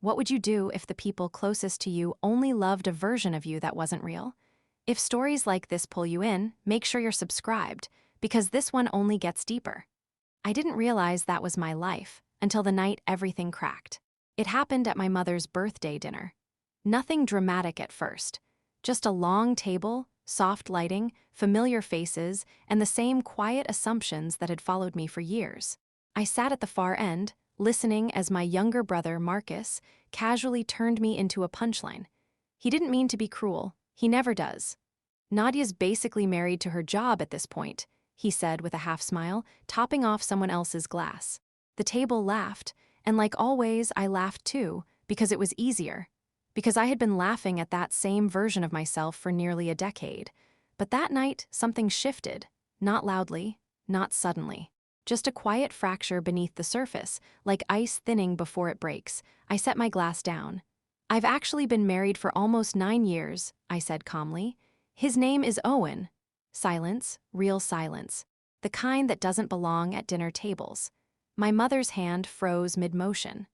What would you do if the people closest to you only loved a version of you that wasn't real? If stories like this pull you in, make sure you're subscribed, because this one only gets deeper. I didn't realize that was my life until the night everything cracked. It happened at my mother's birthday dinner. Nothing dramatic at first, just a long table, soft lighting, familiar faces, and the same quiet assumptions that had followed me for years. I sat at the far end, listening as my younger brother, Marcus, casually turned me into a punchline. He didn't mean to be cruel. He never does. Nadia's basically married to her job at this point, he said with a half smile, topping off someone else's glass. The table laughed, and like always, I laughed too, because it was easier. Because I had been laughing at that same version of myself for nearly a decade. But that night, something shifted. Not loudly, not suddenly. Just a quiet fracture beneath the surface, like ice thinning before it breaks. I set my glass down. I've actually been married for almost 9 years, I said calmly. His name is Owen. Silence, real silence. The kind that doesn't belong at dinner tables. My mother's hand froze mid-motion.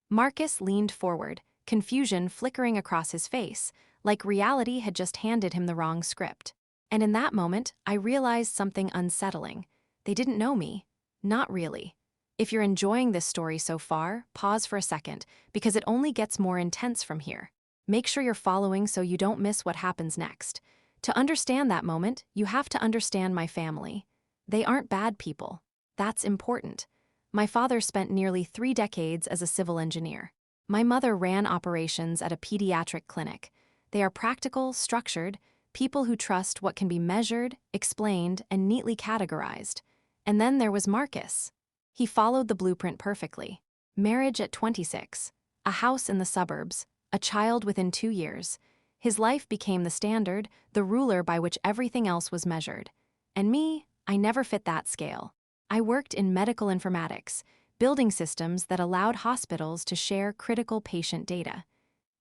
Marcus leaned forward, confusion flickering across his face, like reality had just handed him the wrong script. And in that moment, I realized something unsettling. They didn't know me. Not really. If you're enjoying this story so far, pause for a second, because it only gets more intense from here. Make sure you're following so you don't miss what happens next. To understand that moment, you have to understand my family. They aren't bad people. That's important. My father spent nearly 3 decades as a civil engineer. My mother ran operations at a pediatric clinic. They are practical, structured, people who trust what can be measured, explained, and neatly categorized. And then there was Marcus. He followed the blueprint perfectly. Marriage at 26, a house in the suburbs, a child within 2 years. His life became the standard, the ruler by which everything else was measured. And me, I never fit that scale. I worked in medical informatics, building systems that allowed hospitals to share critical patient data.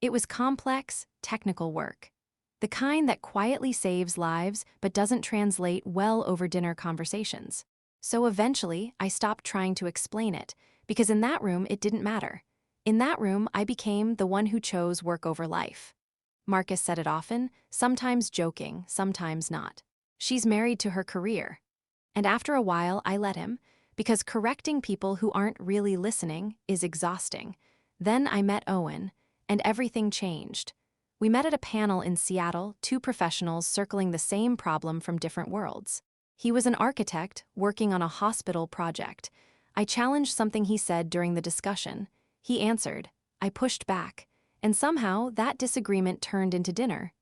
It was complex, technical work. The kind that quietly saves lives but doesn't translate well over dinner conversations. So eventually, I stopped trying to explain it, because in that room, it didn't matter. In that room, I became the one who chose work over life. Marcus said it often, sometimes joking, sometimes not. She's married to her career. And after a while, I let him, because correcting people who aren't really listening is exhausting. Then I met Owen, and everything changed. We met at a panel in Seattle, 2 professionals circling the same problem from different worlds. He was an architect working on a hospital project. I challenged something he said during the discussion. He answered. I pushed back. And somehow, that disagreement turned into dinner.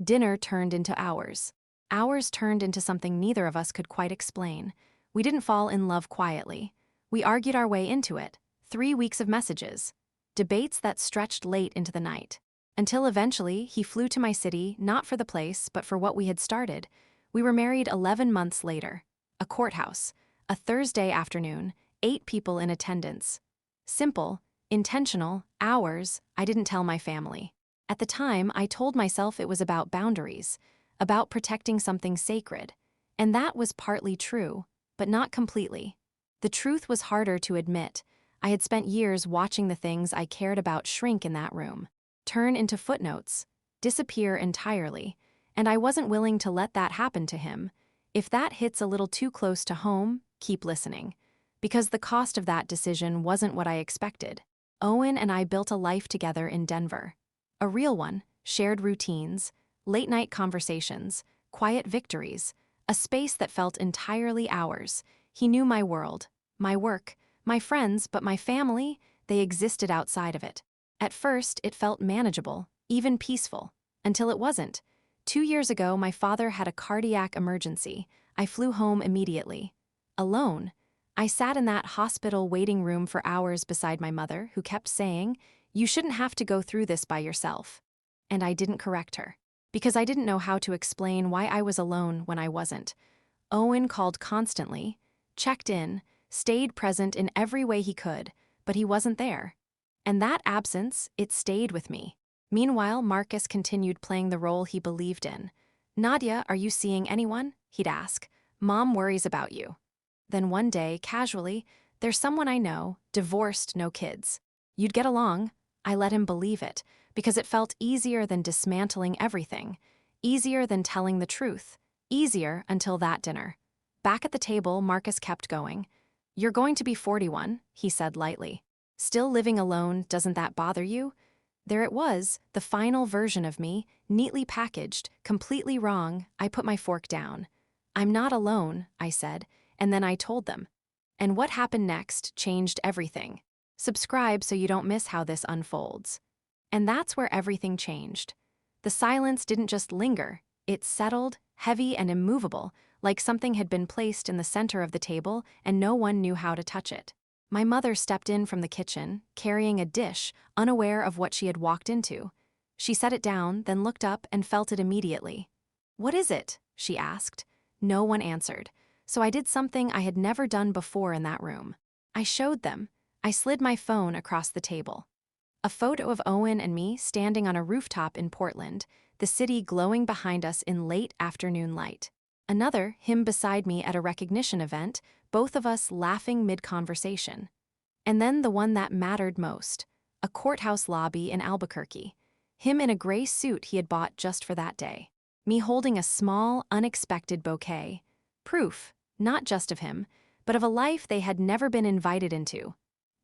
Dinner turned into hours. Hours turned into something neither of us could quite explain. We didn't fall in love quietly. We argued our way into it. 3 weeks of messages. Debates that stretched late into the night. Until eventually, he flew to my city, not for the place, but for what we had started. We were married 11 months later. A courthouse. A Thursday afternoon. 8 people in attendance. Simple, intentional, hours. I didn't tell my family. At the time, I told myself it was about boundaries, about protecting something sacred. And that was partly true, but not completely. The truth was harder to admit. I had spent years watching the things I cared about shrink in that room, turn into footnotes, disappear entirely. And I wasn't willing to let that happen to him. If that hits a little too close to home, keep listening. Because the cost of that decision wasn't what I expected. Owen and I built a life together in Denver. A real one, shared routines, late-night conversations, quiet victories, a space that felt entirely ours. He knew my world, my work, my friends, but my family, they existed outside of it. At first, it felt manageable, even peaceful, until it wasn't. 2 years ago, my father had a cardiac emergency. I flew home immediately. Alone. I sat in that hospital waiting room for hours beside my mother, who kept saying, "You shouldn't have to go through this by yourself." And I didn't correct her, because I didn't know how to explain why I was alone when I wasn't. Owen called constantly, checked in, stayed present in every way he could, but he wasn't there. And that absence, it stayed with me. Meanwhile, Marcus continued playing the role he believed in. "Nadia, are you seeing anyone?" he'd ask. "Mom worries about you." Then one day, casually, "There's someone I know, divorced, no kids. You'd get along." I let him believe it, because it felt easier than dismantling everything, easier than telling the truth, easier until that dinner. Back at the table, Marcus kept going. "You're going to be 41, he said lightly. "Still living alone, doesn't that bother you?" There it was, the final version of me, neatly packaged, completely wrong. I put my fork down. "I'm not alone," I said, and then I told them. And what happened next changed everything. Subscribe so you don't miss how this unfolds. And that's where everything changed. The silence didn't just linger, it settled, heavy and immovable, like something had been placed in the center of the table and no one knew how to touch it. My mother stepped in from the kitchen, carrying a dish, unaware of what she had walked into. She set it down, then looked up and felt it immediately. "What is it?" she asked. No one answered, so I did something I had never done before in that room. I showed them. I slid my phone across the table. A photo of Owen and me standing on a rooftop in Portland, the city glowing behind us in late afternoon light. Another, him beside me at a recognition event, both of us laughing mid-conversation. And then the one that mattered most, a courthouse lobby in Albuquerque. Him in a gray suit he had bought just for that day. Me holding a small, unexpected bouquet. Proof, not just of him, but of a life they had never been invited into.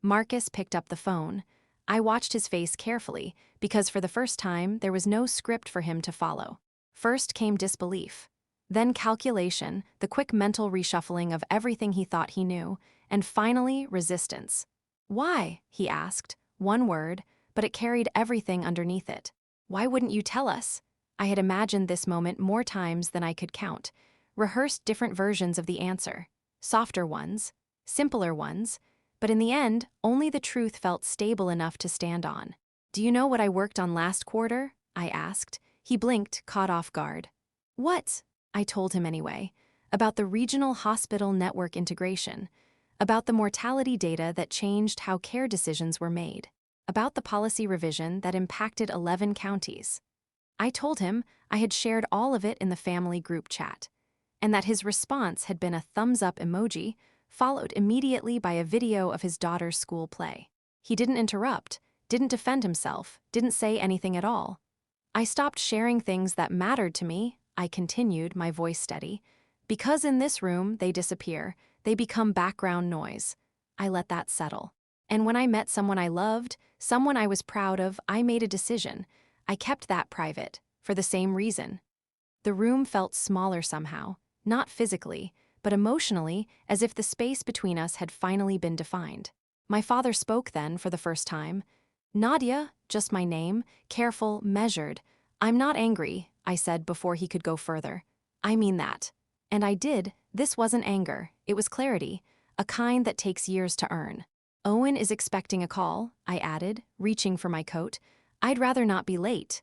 Marcus picked up the phone. I watched his face carefully, because for the first time there was no script for him to follow. First came disbelief. Then calculation, the quick mental reshuffling of everything he thought he knew, and finally resistance. "Why?" he asked, one word, but it carried everything underneath it. "Why wouldn't you tell us?" I had imagined this moment more times than I could count, rehearsed different versions of the answer, softer ones, simpler ones, but in the end, only the truth felt stable enough to stand on. "Do you know what I worked on last quarter?" I asked. He blinked, caught off guard. "What?" I told him anyway, about the regional hospital network integration, about the mortality data that changed how care decisions were made, about the policy revision that impacted 11 counties. I told him I had shared all of it in the family group chat, and that his response had been a thumbs-up emoji, followed immediately by a video of his daughter's school play. He didn't interrupt, didn't defend himself, didn't say anything at all. I stopped sharing things that mattered to me, I continued, my voice steady. Because in this room, they disappear. They become background noise. I let that settle. And when I met someone I loved, someone I was proud of, I made a decision. I kept that private, for the same reason. The room felt smaller somehow, not physically, but emotionally, as if the space between us had finally been defined. My father spoke then for the first time. "Nadia," just my name, careful, measured. "I'm not angry," I said before he could go further. "I mean that." And I did. This wasn't anger, it was clarity, a kind that takes years to earn. "Owen is expecting a call," I added, reaching for my coat. "I'd rather not be late."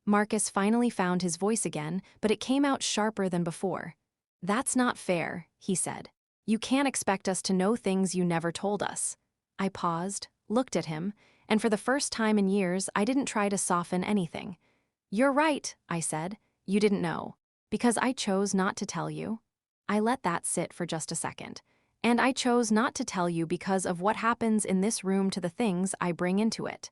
Marcus finally found his voice again, but it came out sharper than before. "That's not fair," he said. "You can't expect us to know things you never told us." I paused, looked at him, and for the first time in years, I didn't try to soften anything. "You're right," I said. "You didn't know. Because I chose not to tell you." I let that sit for just a second. "And I chose not to tell you because of what happens in this room to the things I bring into it."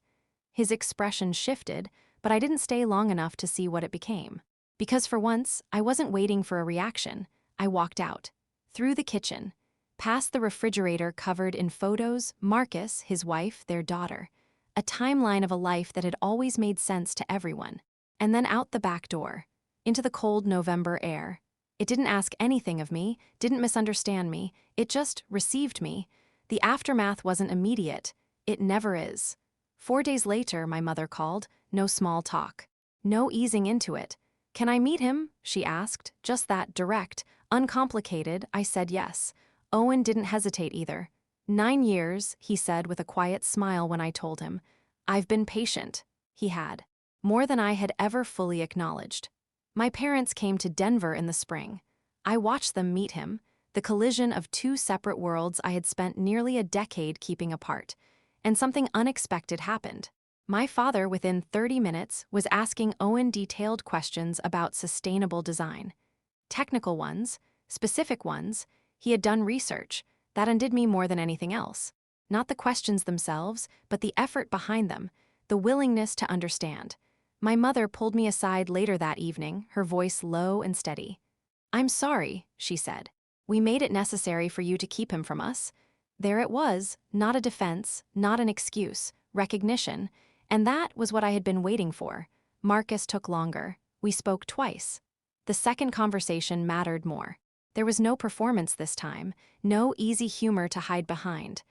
His expression shifted, but I didn't stay long enough to see what it became. Because for once, I wasn't waiting for a reaction. I walked out. Through the kitchen. Past the refrigerator covered in photos, Marcus, his wife, their daughter. A timeline of a life that had always made sense to everyone. And then out the back door. Into the cold November air. It didn't ask anything of me, didn't misunderstand me, it just received me. The aftermath wasn't immediate. It never is. 4 days later, my mother called, no small talk. No easing into it. "Can I meet him?" she asked, just that, direct, uncomplicated. I said yes. Owen didn't hesitate either. 9 years, he said with a quiet smile when I told him. "I've been patient." He had. More than I had ever fully acknowledged. My parents came to Denver in the spring. I watched them meet him, the collision of two separate worlds I had spent nearly a decade keeping apart. And something unexpected happened. My father, within 30 minutes, was asking Owen detailed questions about sustainable design. Technical ones, specific ones. He had done research. That undid me more than anything else. Not the questions themselves, but the effort behind them. the willingness to understand. My mother pulled me aside later that evening, her voice low and steady. "I'm sorry," she said. "We made it necessary for you to keep him from us." There it was, not a defense, not an excuse, recognition, and that was what I had been waiting for. Marcus took longer. We spoke twice. The second conversation mattered more. There was no performance this time, no easy humor to hide behind.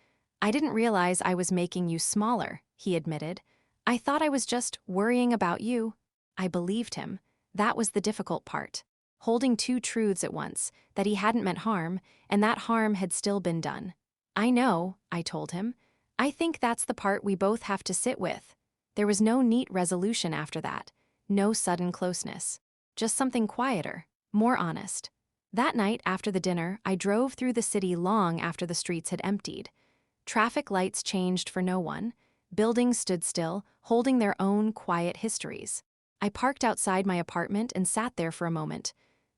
"I didn't realize I was making you smaller," he admitted. "I thought I was just worrying about you." I believed him. That was the difficult part. Holding two truths at once, that he hadn't meant harm, and that harm had still been done. "I know," I told him. "I think that's the part we both have to sit with." There was no neat resolution after that, no sudden closeness. Just something quieter, more honest. That night after the dinner, I drove through the city long after the streets had emptied. Traffic lights changed for no one. Buildings stood still, holding their own quiet histories. I parked outside my apartment and sat there for a moment.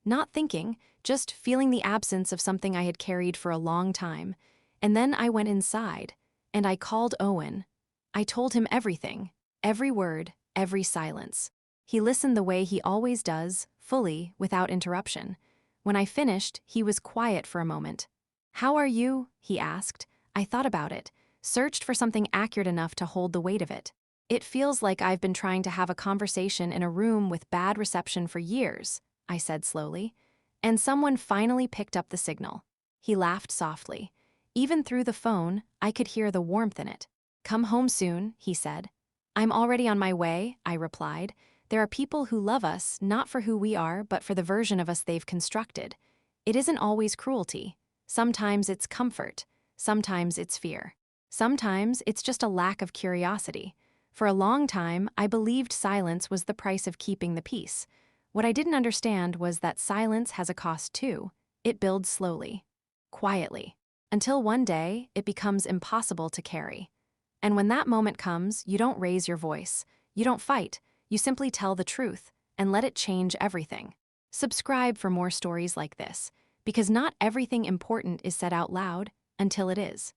Not thinking, just feeling the absence of something I had carried for a long time. And then I went inside, and I called Owen. I told him everything, every word, every silence. He listened the way he always does, fully, without interruption. When I finished, he was quiet for a moment. "How are you?" he asked. I thought about it, searched for something accurate enough to hold the weight of it. "It feels like I've been trying to have a conversation in a room with bad reception for years," I said slowly. "And someone finally picked up the signal." He laughed softly. Even through the phone, I could hear the warmth in it. "Come home soon," he said. "I'm already on my way," I replied. There are people who love us, not for who we are, but for the version of us they've constructed. It isn't always cruelty. Sometimes it's comfort. Sometimes it's fear. Sometimes it's just a lack of curiosity. For a long time, I believed silence was the price of keeping the peace. What I didn't understand was that silence has a cost too. It builds slowly, quietly, until one day it becomes impossible to carry. And when that moment comes, you don't raise your voice. You don't fight. You simply tell the truth and let it change everything. Subscribe for more stories like this, because not everything important is said out loud until it is.